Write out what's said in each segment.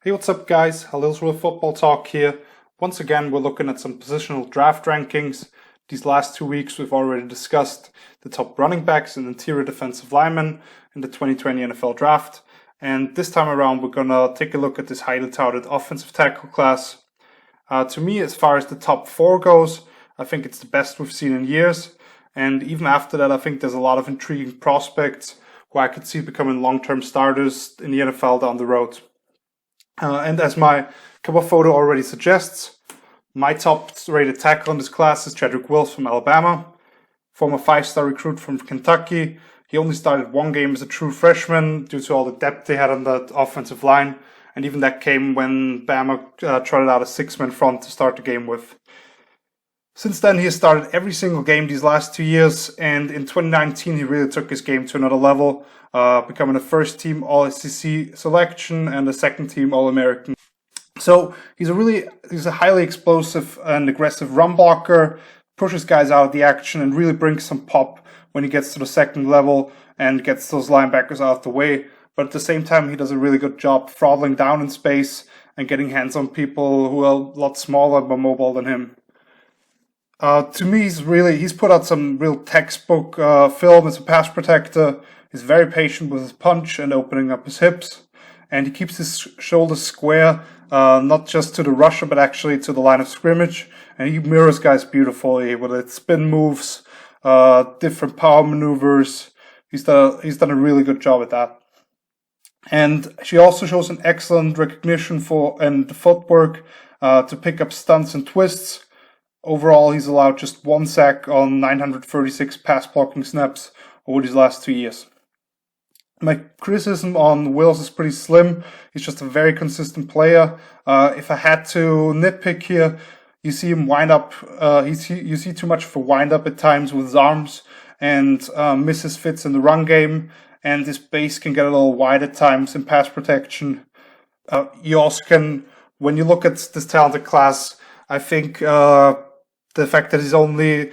Hey, what's up, guys? Louisville Footballtalk here. Once again, we're looking at some positional draft rankings. These last 2 weeks, we've already discussed the top running backs and interior defensive linemen in the 2020 NFL Draft. And this time around, we're going to take a look at this highly touted offensive tackle class. To me, as far as the top four goes, I think it's the best we've seen in years. And even after that, I think there's a lot of intriguing prospects who I could see becoming long-term starters in the NFL down the road. And as my cover photo already suggests, my top rated tackle in this class is Wirfs from Alabama, former 5-star recruit from Kentucky. He only started one game as a true freshman due to all the depth they had on the offensive line, and even that came when Bama trotted out a 6-man front to start the game with. Since then, he has started every single game these last 2 years, and in 2019, he really took his game to another level, becoming a first-team All-SEC selection and a second-team All-American. So he's a highly explosive and aggressive run blocker, pushes guys out of the action, and really brings some pop when he gets to the second level and gets those linebackers out of the way. But at the same time, he does a really good job throttling down in space and getting hands on people who are a lot smaller but mobile than him. To me, he's put out some real textbook film as a pass protector. He's very patient with his punch and opening up his hips. And he keeps his shoulders square, not just to the rusher, but actually to the line of scrimmage. And he mirrors guys beautifully with its spin moves, different power maneuvers. He's done a really good job at that. And she also shows an excellent recognition and footwork to pick up stunts and twists. Overall, he's allowed just 1 sack on 936 pass blocking snaps over these last 2 years. My criticism on Wirfs is pretty slim. He's just a very consistent player. If I had to nitpick here, you see him wind up. You see too much of a wind up at times with his arms and misses fits in the run game. And his base can get a little wide at times in pass protection. You also can, when you look at this talented class, I think the fact that he's only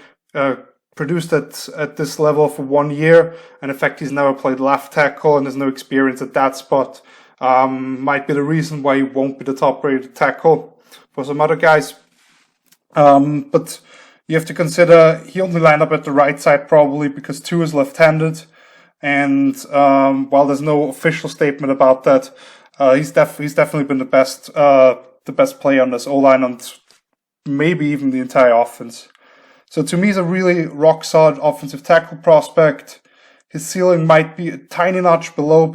produced at this level for 1 year, and the fact he's never played left tackle and has no experience at that spot, might be the reason why he won't be the top rated tackle for some other guys. But you have to consider he only lined up at the right side probably because Tua is left-handed, and while there's no official statement about that, he's definitely been the best player on this O-line and maybe even the entire offense. So to me, he's a really rock-solid offensive tackle prospect. His ceiling might be a tiny notch below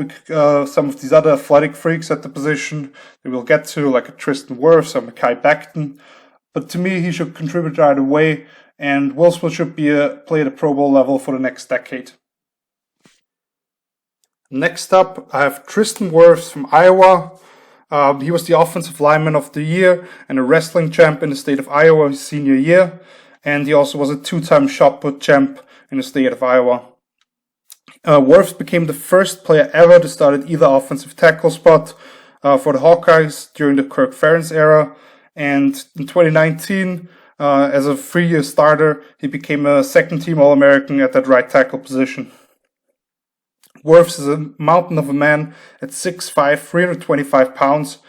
some of these other athletic freaks at the position that we'll get to, like a Tristan Wirfs or Mekhi Becton. But to me, he should contribute right away, and Wirfs should play at a Pro Bowl level for the next decade. Next up, I have Tristan Wirfs from Iowa. He was the offensive lineman of the year and a wrestling champ in the state of Iowa his senior year. And he also was a 2-time shot put champ in the state of Iowa. Wirfs became the first player ever to start at either offensive tackle spot for the Hawkeyes during the Kirk Ferentz era. And in 2019, as a 3-year starter, he became a second-team All-American at that right tackle position. Wirfs is a mountain of a man at 6'5", 325 pounds.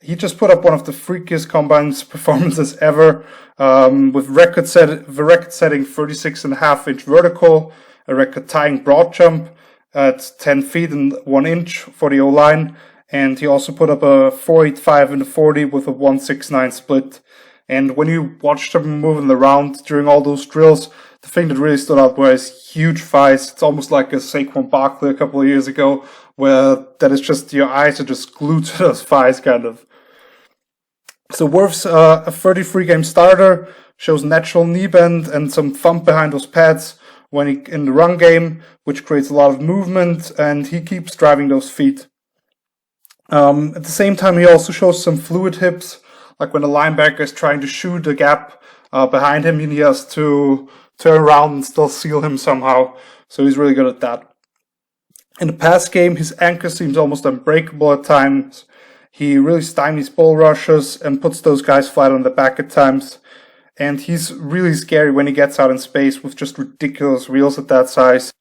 He just put up one of the freakiest combine performances ever, with record-setting 36.5-inch vertical, a record-tying broad jump at 10 feet and 1 inch for the O-line, and he also put up a 4.85 in the 40 with a 1.69 split. And when you watched him moving around during all those drills, the thing that really stood out were his huge thighs. It's almost like a Saquon Barkley a couple of years ago, where that is just your eyes are just glued to those thighs, kind of. So Wirfs, a 33-game starter, shows natural knee bend and some thump behind those pads when in the run game, which creates a lot of movement, and he keeps driving those feet. At the same time, he also shows some fluid hips, like when the linebacker is trying to shoot the gap behind him, he has to turn around and still seal him somehow. So he's really good at that. In the pass game, his anchor seems almost unbreakable at times. He really stymies bull rushers and puts those guys flat on the back at times. And he's really scary when he gets out in space with just ridiculous wheels at that size.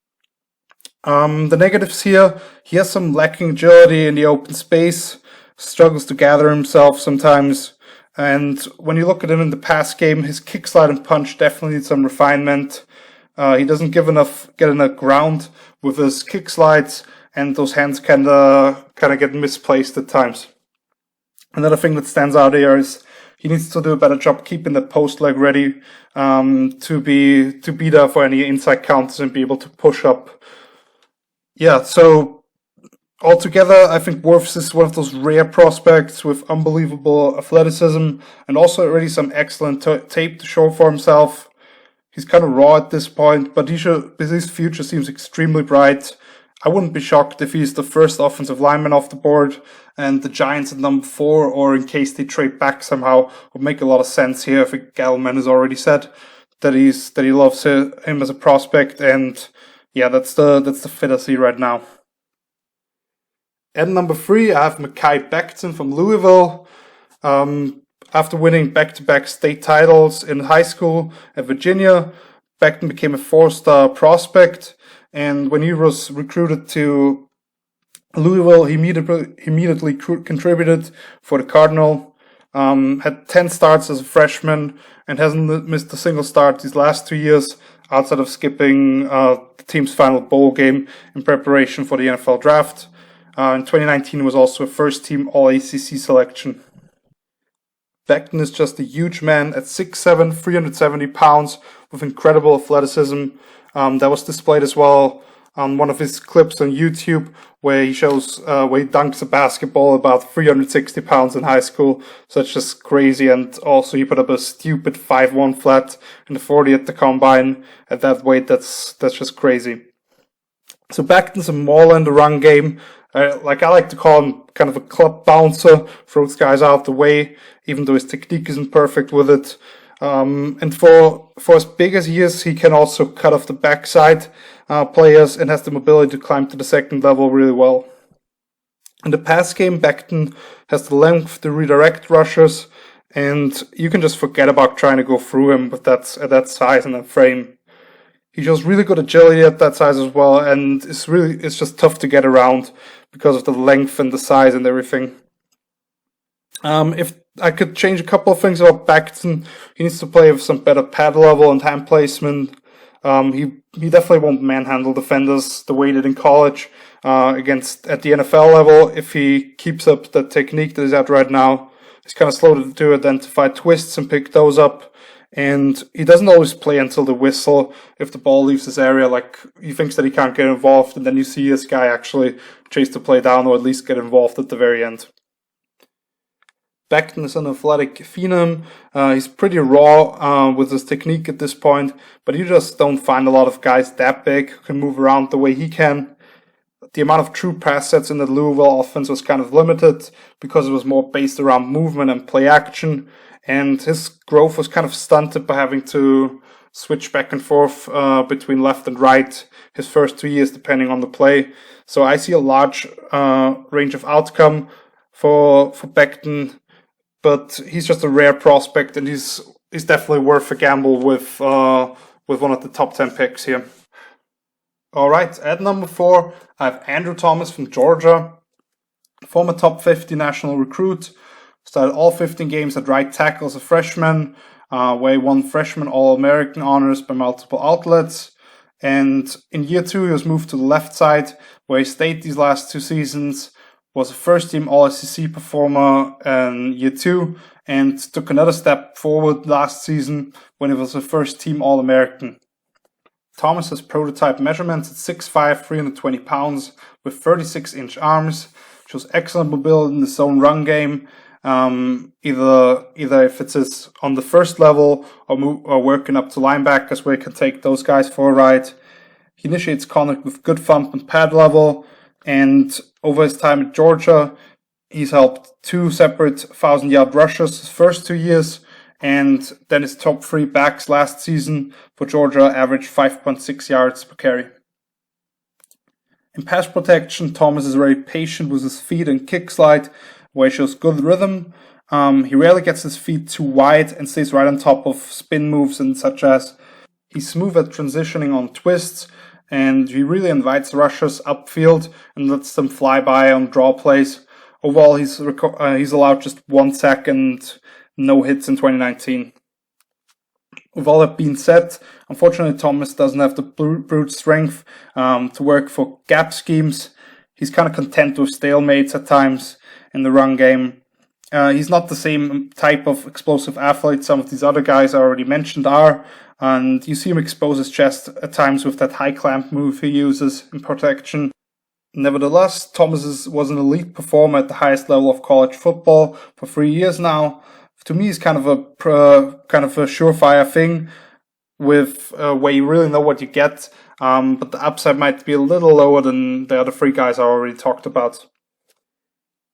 The negatives here, he has some lacking agility in the open space. struggles to gather himself sometimes. And when you look at him in the pass game, his kick, slide, and punch definitely needs some refinement. He doesn't get enough ground with his kick slides, and those hands kind of get misplaced at times. Another thing that stands out here is he needs to do a better job keeping the post leg ready to be there for any inside counters and be able to push up. Yeah, so altogether, I think Wirfs is one of those rare prospects with unbelievable athleticism and also already some excellent tape to show for himself. He's kind of raw at this point, but his future seems extremely bright. I wouldn't be shocked if he's the first offensive lineman off the board, and the Giants at number 4, or in case they trade back somehow, would make a lot of sense here. I think Gallman has already said that he loves him as a prospect, and yeah, that's the fit I see right now. At number 3, I have Mekhi Becton from Louisville. After winning back-to-back state titles in high school at Virginia, Becton became a 4-star prospect. And when he was recruited to Louisville, he immediately contributed for the Cardinal. Had 10 starts as a freshman and hasn't missed a single start these last 2 years outside of skipping the team's final bowl game in preparation for the NFL draft. In 2019, he was also a first-team All-ACC selection. Becton is just a huge man at 6'7", 370 pounds with incredible athleticism. That was displayed as well on one of his clips on YouTube where he shows where he dunks a basketball about 360 pounds in high school. So it's just crazy. And also he put up a stupid 5'1" flat in the 40 at the combine at that weight. That's just crazy. So Becton's a mauler in the run game. I like to call him kind of a club bouncer, throws guys out the way, even though his technique isn't perfect with it. And for as big as he is, he can also cut off the backside players and has the mobility to climb to the second level really well. In the pass game, Becton has the length to redirect rushers, and you can just forget about trying to go through him with that size and that frame. He shows really good agility at that size as well, and it's just tough to get around because of the length and the size and everything. If I could change a couple of things about Becton, he needs to play with some better pad level and hand placement. He definitely won't manhandle defenders the way he did in college at the NFL level. If he keeps up the technique that he's at right now, he's kind of slow to identify twists and pick those up. And he doesn't always play until the whistle if the ball leaves his area. Like, he thinks that he can't get involved, and then you see this guy actually chase the play down or at least get involved at the very end. Becton is an athletic phenom. He's pretty raw with his technique at this point, but you just don't find a lot of guys that big who can move around the way he can. The amount of true pass sets in the Louisville offense was kind of limited because it was more based around movement and play action. And his growth was kind of stunted by having to switch back and forth between left and right his first 2 years, depending on the play. So I see a large range of outcome for Becton, but he's just a rare prospect, and he's definitely worth a gamble with one of the top 10 picks here. All right, at number 4, I have Andrew Thomas from Georgia, former top 50 national recruit. Started all 15 games at right tackle as a freshman, where he won freshman All-American honors by multiple outlets. And in year 2, he was moved to the left side, where he stayed these last 2 seasons, was a first-team All-SEC performer in year 2, and took another step forward last season when he was a first-team All-American. Thomas has prototype measurements at 6'5", 320 pounds, with 36-inch arms, shows excellent mobility in the zone run game, either if it's on the first level or working up to linebackers where he can take those guys for a ride. He initiates contact with good thump and pad level, and over his time at Georgia, he's helped 2 separate 1,000-yard rushes his first 2 years, and then his top 3 backs last season for Georgia averaged 5.6 yards per carry. In pass protection, Thomas is very patient with his feet and kick slide, where he shows good rhythm. He rarely gets his feet too wide and stays right on top of spin moves, and such as he's smooth at transitioning on twists, and he really invites rushers upfield and lets them fly by on draw plays. Overall, he's allowed just 1 sack and no hits in 2019. With all that being said, unfortunately Thomas doesn't have the brute strength to work for gap schemes. He's kind of content with stalemates at times in the run game. He's not the same type of explosive athlete some of these other guys I already mentioned are, and you see him expose his chest at times with that high clamp move he uses in protection. Nevertheless, Thomas was an elite performer at the highest level of college football for 3 years now. To me, it's kind of a surefire thing with where you really know what you get, but the upside might be a little lower than the other 3 guys I already talked about.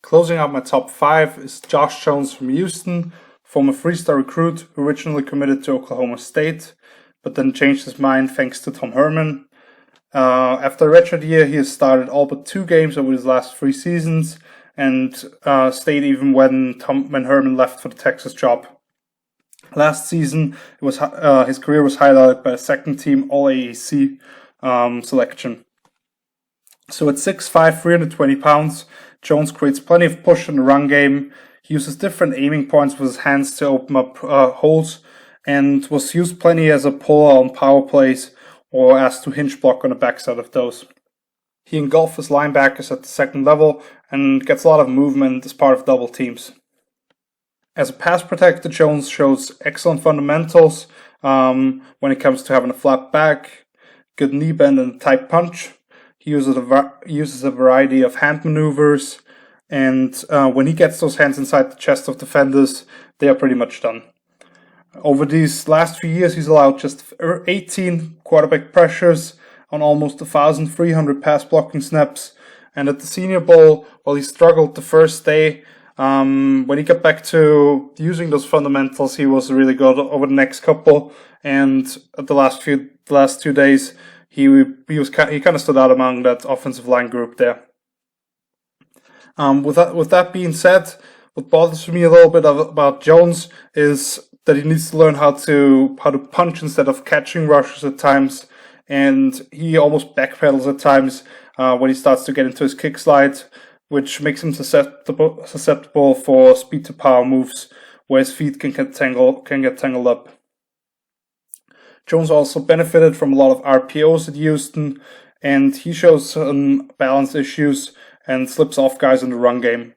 Closing out my top 5 is Josh Jones from Houston, former 3-star recruit who originally committed to Oklahoma State, but then changed his mind thanks to Tom Herman. After a redshirt year, he has started all but 2 games over his last 3 seasons, and stayed even when Herman left for the Texas job. Last season, his career was highlighted by a second-team All-AAC selection. So at 6'5", 320 pounds, Jones creates plenty of push in the run game. He uses different aiming points with his hands to open up holes, and was used plenty as a puller on power plays or as to hinge block on the backside of those. He engulfs his linebackers at the second level and gets a lot of movement as part of double teams. As a pass protector, Jones shows excellent fundamentals when it comes to having a flat back, good knee bend, and a tight punch. He uses a variety of hand maneuvers, and when he gets those hands inside the chest of defenders, they are pretty much done. Over these last few years, he's allowed just 18 quarterback pressures on almost 1,300 pass blocking snaps. And at the Senior Bowl, while he struggled the first day, when he got back to using those fundamentals, he was really good over the next couple. And at the last 2 days, he kind of stood out among that offensive line group there. With that being said, what bothers me a little bit about Jones is that he needs to learn how to punch instead of catching rushes at times, and he almost backpedals at times when he starts to get into his kick slide, which makes him susceptible for speed to power moves where his feet can get tangled up. Jones also benefited from a lot of RPOs at Houston, and he shows some balance issues and slips off guys in the run game.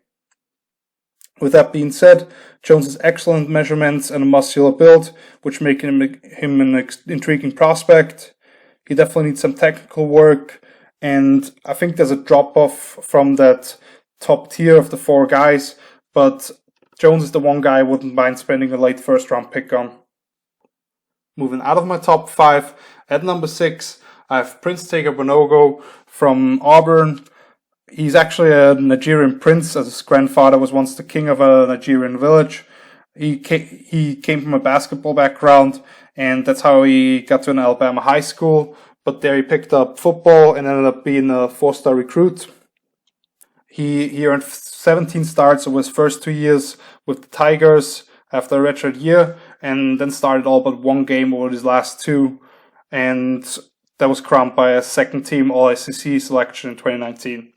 With that being said, Jones has excellent measurements and a muscular build, which make him an intriguing prospect. He definitely needs some technical work, and I think there's a drop-off from that top tier of the 4 guys, but Jones is the one guy I wouldn't mind spending a late first-round pick on. Moving out of my top 5, at number 6, I have Prince Tega Wanogho from Auburn. He's actually a Nigerian prince, as his grandfather was once the king of a Nigerian village. He came from a basketball background, and that's how he got to an Alabama high school. But there he picked up football and ended up being a 4-star recruit. He earned 17 starts over his first 2 years with the Tigers after a redshirt year, and then started all but 1 game over his last 2, and that was crowned by a second-team All-SEC selection in 2019.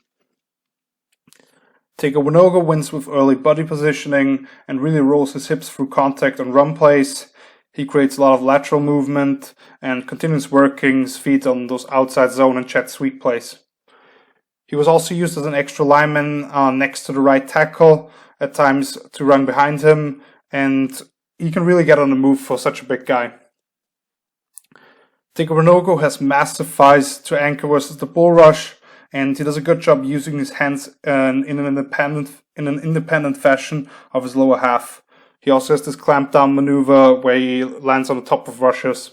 Tega Wanogho wins with early body positioning and really rolls his hips through contact on run plays. He creates a lot of lateral movement and continues working his feet on those outside zone and jet sweep plays. He was also used as an extra lineman next to the right tackle at times to run behind him, and he can really get on the move for such a big guy. Tega Wanogho has massive thighs to anchor versus the bull rush, and he does a good job using his hands in an independent fashion of his lower half. He also has this clamp down maneuver where he lands on the top of rushers.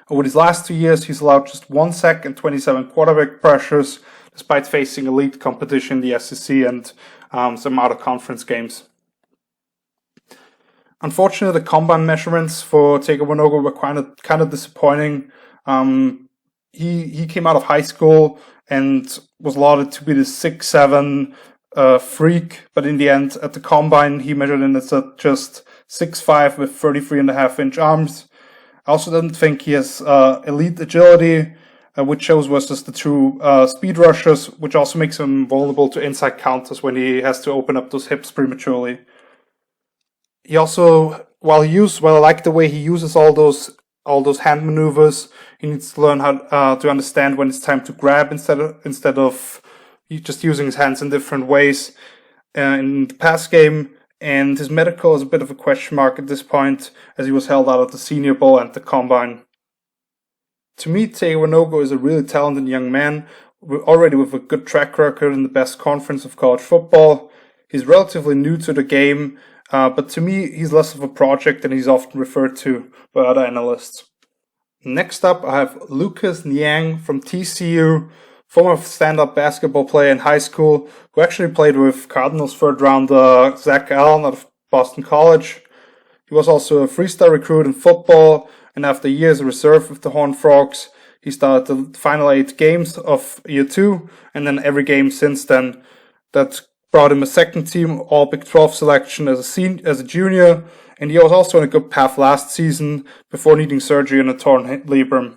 Over these last 2 years, he's allowed just 1 sack and 27 quarterback pressures, despite facing elite competition in the SEC and some out-of-conference games. Unfortunately, the combine measurements for Tega Wanogho were kind of disappointing. He came out of high school and was lauded to be the 6'7" freak, but in the end, at the combine, he measured in at just 6'5" with 33.5-inch arms. I also don't think he has elite agility. which shows versus the true speed rushers, which also makes him vulnerable to inside counters when he has to open up those hips prematurely. He also, while I like the way he uses all those hand maneuvers, he needs to learn how to understand when it's time to grab instead of just using his hands in different ways in the pass game. And his medical is a bit of a question mark at this point, as he was held out of the Senior Bowl and the Combine. To me, Tega Wanogho is a really talented young man, already with a good track record in the best conference of college football. He's relatively new to the game, but to me, he's less of a project than he's often referred to by other analysts. Next up, I have Niang from TCU, former stand-up basketball player in high school, who actually played with Cardinals third rounder Zach Allen out of Boston College. He was also a three-star recruit in football, and after years of reserve with the Horned Frogs, he started the final 8 games of year 2, and then every game since then. That brought him a second-team All Big 12 selection as a junior, and he was also on a good path last season before needing surgery on a torn labrum.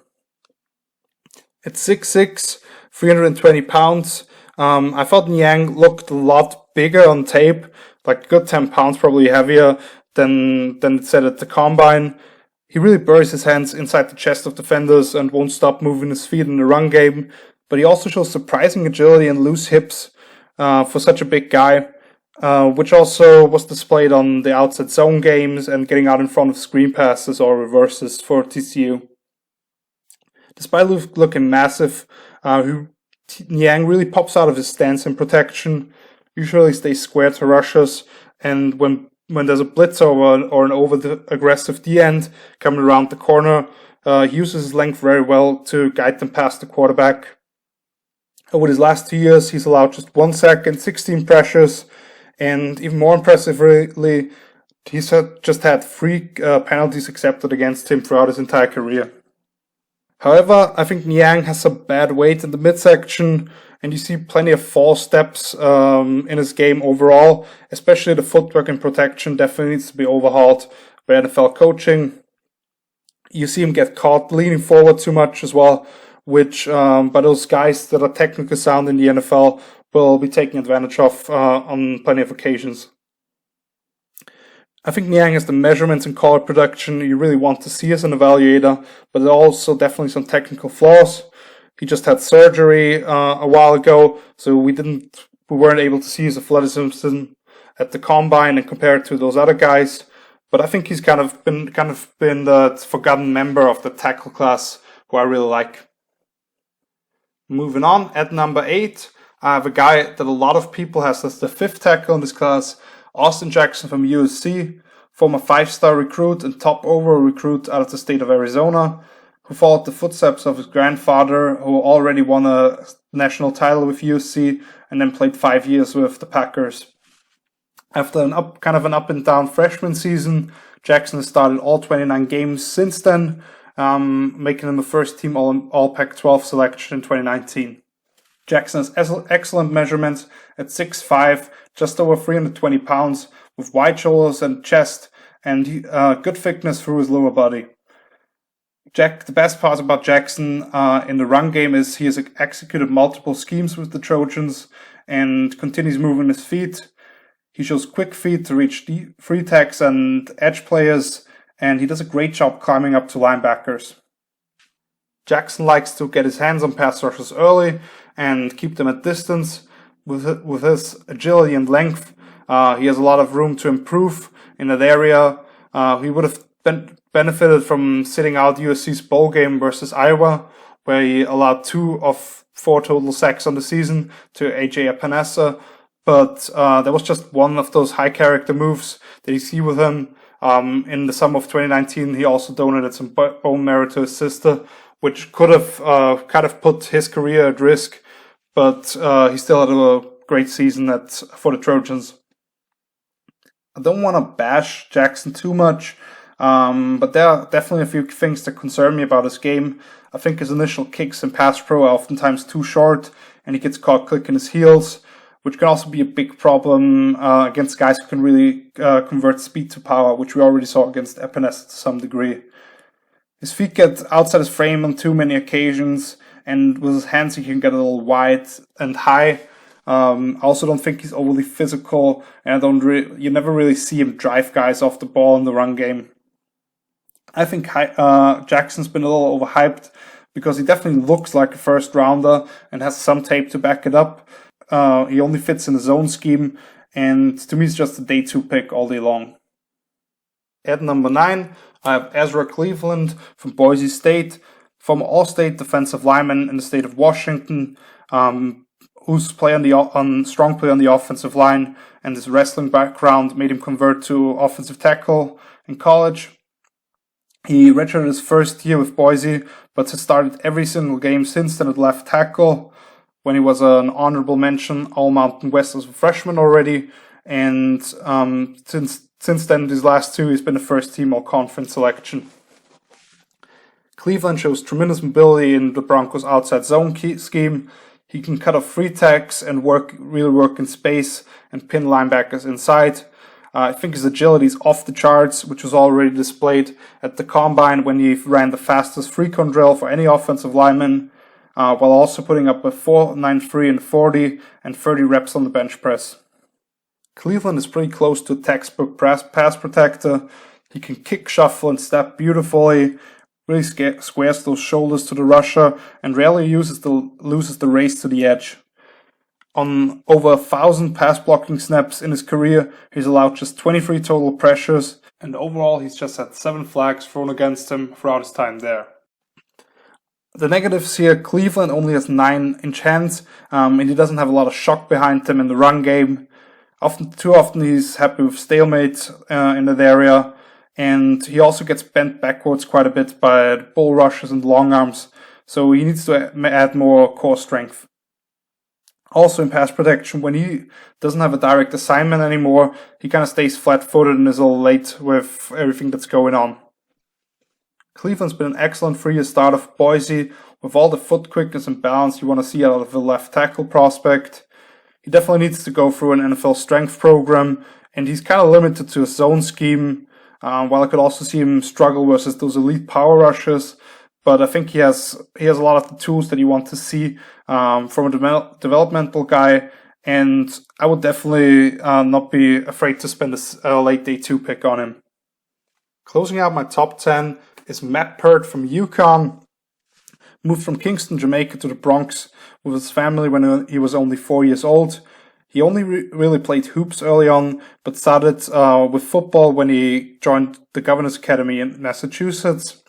At 6'6", 320 pounds, I thought Niang looked a lot bigger on tape, like a good 10 pounds, probably heavier than it said at the Combine. He really buries his hands inside the chest of defenders and won't stop moving his feet in the run game, but he also shows surprising agility and loose hips for such a big guy, which also was displayed on the outside zone games and getting out in front of screen passes or reverses for TCU. Despite looking massive, Niang really pops out of his stance in protection, usually stays square to rushers, and when there's a blitz or an over-aggressive D-end coming around the corner, he uses his length very well to guide them past the quarterback. Over his last 2 years, he's allowed just 1 sack and 16 pressures, and even more impressively, he's just had 3 penalties accepted against him throughout his entire career. However, I think Niang has some bad weight in the midsection, and you see plenty of false steps in his game overall, especially the footwork and protection definitely needs to be overhauled by NFL coaching. You see him get caught leaning forward too much as well, which by those guys that are technically sound in the NFL will be taken advantage of on plenty of occasions. I think Niang has the measurements and color production you really want to see as an evaluator, but there are also definitely some technical flaws. He just had surgery a while ago, so we weren't able to see his athleticism at the Combine and compare it to those other guys. But I think he's kind of been the forgotten member of the tackle class who I really like. Moving on, at number 8, I have a guy that a lot of people has as the 5th tackle in this class, Austin Jackson from USC, former 5-star recruit and top overall recruit out of the state of Arizona, who followed the footsteps of his grandfather, who already won a national title with USC and then played 5 years with the Packers. After an up and down freshman season, Jackson has started all 29 games since then, making him a first-team All Pac-12 selection in 2019. Jackson has excellent measurements at 6'5", just over 320 pounds, with wide shoulders and chest, and good thickness through his lower body. The best part about Jackson in the run game is he has executed multiple schemes with the Trojans and continues moving his feet. He shows quick feet to reach free tags and edge players, and he does a great job climbing up to linebackers. Jackson likes to get his hands on pass rushers early and keep them at distance. With his agility and length, he has a lot of room to improve in that area. He would have benefited from sitting out USC's bowl game versus Iowa, where he allowed 2 of 4 total sacks on the season to AJ Epinesa. But there was just one of those high character moves that you see with him. In the summer of 2019, he also donated some bone marrow to his sister, which could have kind of put his career at risk, but he still had a great season for the Trojans. I don't want to bash Jackson too much, but there are definitely a few things that concern me about his game. I think his initial kicks in pass pro are oftentimes too short, and he gets caught clicking his heels, which can also be a big problem against guys who can really convert speed to power, which we already saw against Epinesa to some degree. His feet get outside his frame on too many occasions, and with his hands he can get a little wide and high. I also don't think he's overly physical, and you never really see him drive guys off the ball in the run game. I think Jackson's been a little overhyped because he definitely looks like a first rounder and has some tape to back it up. He only fits in the zone scheme, and to me, it's just a day 2 pick all day long. At number 9, I have Ezra Cleveland from Boise State, former All-State defensive lineman in the state of Washington, whose strong play on the offensive line and his wrestling background made him convert to offensive tackle in college. He redshirted his first year with Boise, but has started every single game since then at left tackle, when he was an honorable mention All-Mountain West as a freshman already, and since then, these last 2, he's been a first-team All-Conference selection. Cleveland shows tremendous mobility in the Broncos' outside zone scheme. He can cut off free tags and really work in space and pin linebackers inside. I think his agility is off the charts, which was already displayed at the Combine when he ran the fastest free-con drill for any offensive lineman, while also putting up a 4.93 and 40 and 30 reps on the bench press. Cleveland is pretty close to a textbook pass protector. He can kick, shuffle, and step beautifully, really squares those shoulders to the rusher, and rarely loses the race to the edge. On over 1,000 pass blocking snaps in his career, he's allowed just 23 total pressures, and overall he's just had 7 flags thrown against him throughout his time there. The negatives here, Cleveland only has 9-inch hands, and he doesn't have a lot of shock behind him in the run game. Too often he's happy with stalemate in that area, and he also gets bent backwards quite a bit by bull rushes and long arms, so he needs to add more core strength. Also in pass protection, when he doesn't have a direct assignment anymore, he kind of stays flat-footed and is a little late with everything that's going on. Cleveland's been an excellent 3-year starter for Boise, with all the foot quickness and balance you want to see out of a left tackle prospect. He definitely needs to go through an NFL strength program, and he's kind of limited to a zone scheme, while I could also see him struggle versus those elite power rushers. But I think he has a lot of the tools that you want to see from a developmental guy, and I would definitely not be afraid to spend a late day 2 pick on him. Closing out my top 10 is Matt Peart from UConn. Moved from Kingston, Jamaica to the Bronx with his family when he was only 4 years old. He only really played hoops early on, but started with football when he joined the Governor's Academy in Massachusetts.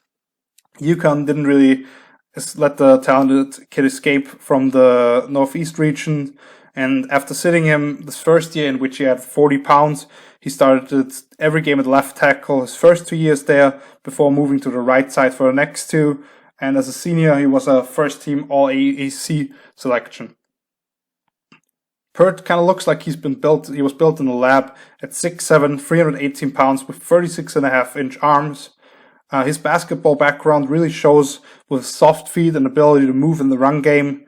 UConn didn't really let the talented kid escape from the Northeast region, and after sitting him this first year in which he had 40 pounds, he started every game at left tackle his first 2 years there before moving to the right side for the next 2. And as a senior, he was a first-team All-AAC selection. Peart kind of looks like he was built in a lab at 6'7", 318 pounds with 36.5-inch arms. His basketball background really shows with soft feet and ability to move in the run game.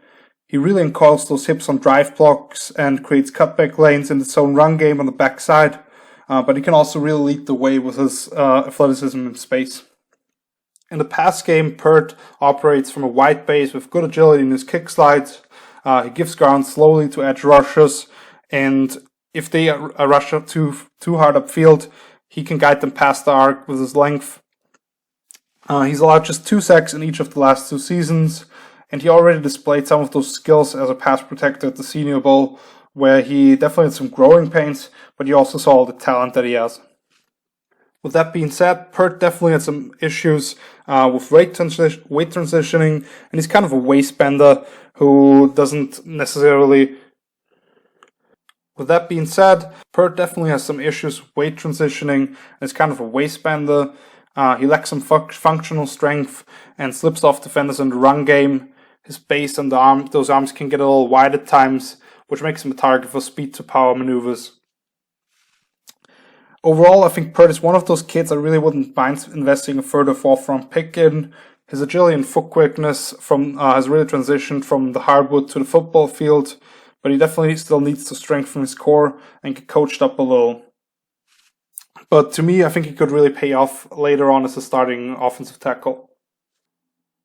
He really uncoils those hips on drive blocks and creates cutback lanes in his own run game on the backside. But he can also really lead the way with his athleticism in space. In the pass game, Peart operates from a wide base with good agility in his kick slides. He gives ground slowly to edge rushers, and if they rush up too hard upfield, he can guide them past the arc with his length. He's allowed just 2 sacks in each of the last 2 seasons, and he already displayed some of those skills as a pass protector at the Senior Bowl, where he definitely had some growing pains, but you also saw all the talent that he has. With that being said, Peart definitely had some issues with weight transitioning, and he's kind of a waist bender who doesn't necessarily... With that being said, Peart definitely has some issues with weight transitioning, and is kind of a waist bender. He lacks some functional strength and slips off defenders in the run game. His base and those arms can get a little wide at times, which makes him a target for speed to power maneuvers. Overall, I think Peart is one of those kids I really wouldn't mind investing a further 4th-round pick in. His agility and foot quickness has really transitioned from the hardwood to the football field, but he definitely still needs to strengthen his core and get coached up a little. But to me, I think he could really pay off later on as a starting offensive tackle.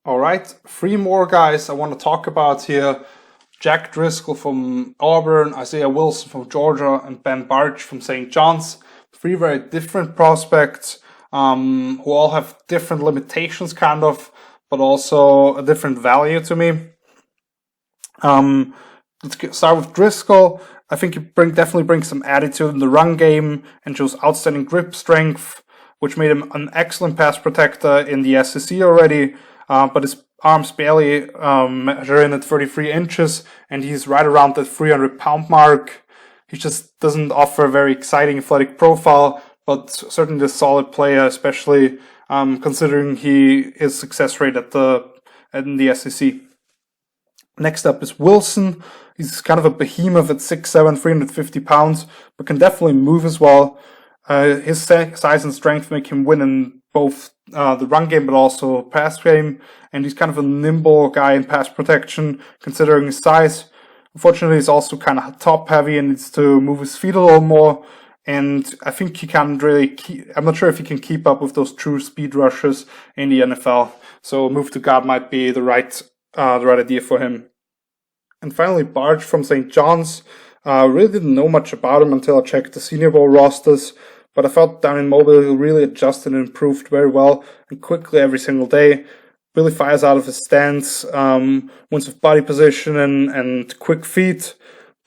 All right, 3 more guys I want to talk about here. Jack Driscoll from Auburn, Isaiah Wilson from Georgia, and Ben Bartch from St. John's. 3 very different prospects who all have different limitations, kind of, but also a different value to me. Let's start with Driscoll. I think he definitely brings some attitude in the run game and shows outstanding grip strength, which made him an excellent pass protector in the SEC already. But his arms barely measure in at 33 inches, and he's right around the 300-pound mark. He just doesn't offer a very exciting athletic profile, but certainly a solid player, especially considering his success rate in the SEC. Next up is Wilson. He's kind of a behemoth at 6'7", 350 pounds, but can definitely move as well. His size and strength make him win in both the run game but also pass game, and he's kind of a nimble guy in pass protection considering his size. Unfortunately, he's also kind of top heavy and needs to move his feet a little more, and I think he can't really I'm not sure if he can keep up with those true speed rushers in the NFL, so a move to guard might be the right idea for him. And finally, Bartch from St. John's. Really didn't know much about him until I checked the Senior Bowl rosters, but I felt down in Mobile he really adjusted and improved very well and quickly every single day. Really fires out of his stance, wins with body position and quick feet,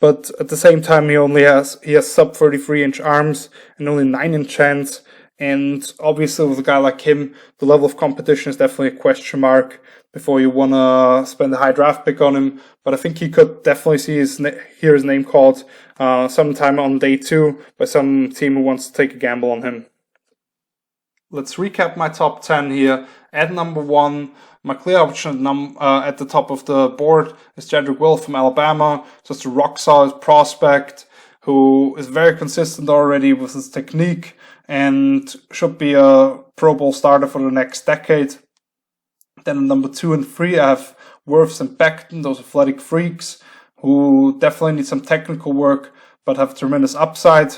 but at the same time he has sub 33-inch arms and only 9-inch hands. And obviously with a guy like him, the level of competition is definitely a question mark before you want to spend a high draft pick on him. But I think he could definitely hear his name called sometime on day 2 by some team who wants to take a gamble on him. Let's recap my top 10 here. At number 1, my clear option at the top of the board is Jedrick Wills from Alabama. Just a rock-solid prospect who is very consistent already with his technique and should be a Pro Bowl starter for the next decade. Then at number 2 and 3, I have Wirfs and Becton, those athletic freaks who definitely need some technical work but have tremendous upside.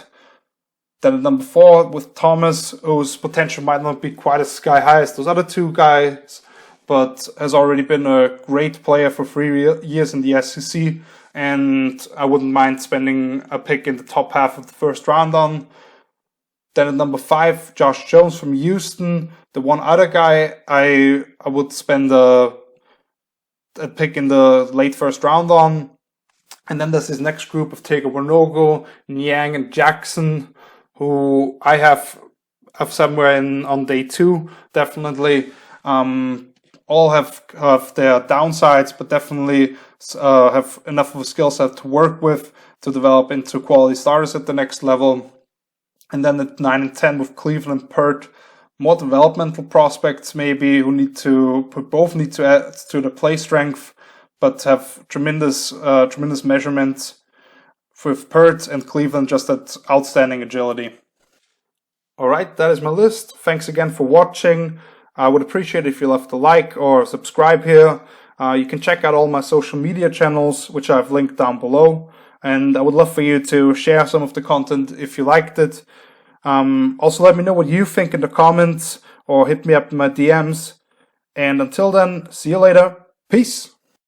Then at number 4 with Thomas, whose potential might not be quite as sky high as those other 2 guys, but has already been a great player for 3 years in the SEC, and I wouldn't mind spending a pick in the top half of the first round on. Then at number 5, Josh Jones from Houston. The one other guy I would spend a pick in the late first round on. And then there's this next group of Tega Wanogho, Niang, and Jackson, who I have somewhere on day 2, definitely. All have their downsides, but definitely have enough of a skill set to work with to develop into quality starters at the next level. And then at 9 and 10 with Cleveland and Peart, more developmental prospects maybe who both need to add to the play strength, but have tremendous measurements. With Peart and Cleveland just at outstanding agility. Alright, that is my list. Thanks again for watching. I would appreciate it if you left a like or subscribe here. You can check out all my social media channels, which I've linked down below. And I would love for you to share some of the content if you liked it. Also, let me know what you think in the comments or hit me up in my DMs. And until then, see you later. Peace.